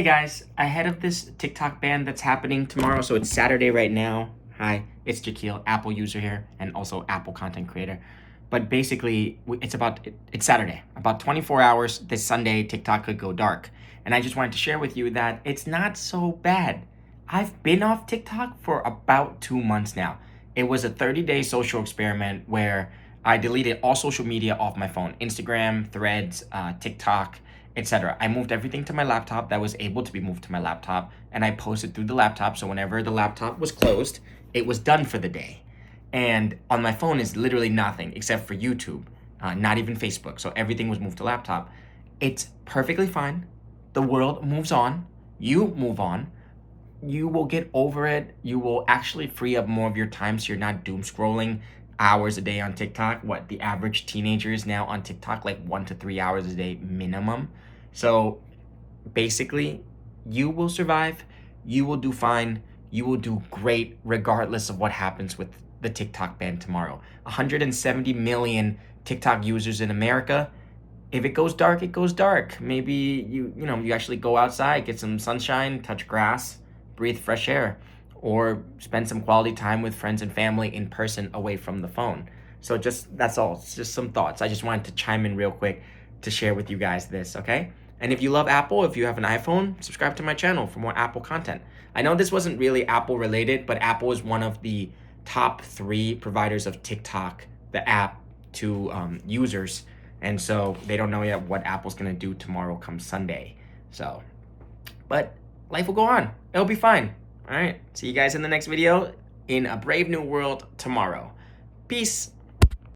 Hey guys, ahead of this TikTok ban that's happening tomorrow, so it's Saturday right now. Hi, it's Jackeal, Apple user here, and also Apple content creator. But basically, it's Saturday. About 24 hours this Sunday, TikTok could go dark. And I just wanted to share with you that it's not so bad. I've been off TikTok for about 2 months now. It was a 30-day social experiment where I deleted all social media off my phone: Instagram, Threads, TikTok, etc. I moved everything to my laptop that was able to be moved to my laptop, and I posted through the laptop. So whenever the laptop was closed, it was done for the day. And on my phone is literally nothing except for YouTube, not even Facebook. So everything was moved to laptop. It's perfectly fine. The world moves on. You move on. You will get over it. You will actually free up more of your time so you're not doom scrolling hours a day on TikTok. What the average teenager is now on TikTok, like 1 to 3 hours a day minimum. So basically, you will survive. You will do fine. You will do great regardless of what happens with the TikTok ban tomorrow. 170 million TikTok users in America. If it goes dark, it goes dark. Maybe you actually go outside, get some sunshine, touch grass, breathe fresh air, or spend some quality time with friends and family in person away from the phone. So that's all. It's just some thoughts. I just wanted to chime in real quick to share with you guys this, okay? And if you love Apple, if you have an iPhone, subscribe to my channel for more Apple content. I know this wasn't really Apple related, but Apple is one of the top 3 providers of TikTok, the app, to users. And so they don't know yet what Apple's gonna do tomorrow come Sunday. So, but life will go on. It'll be fine. All right. See you guys in the next video in a brave new world tomorrow. Peace.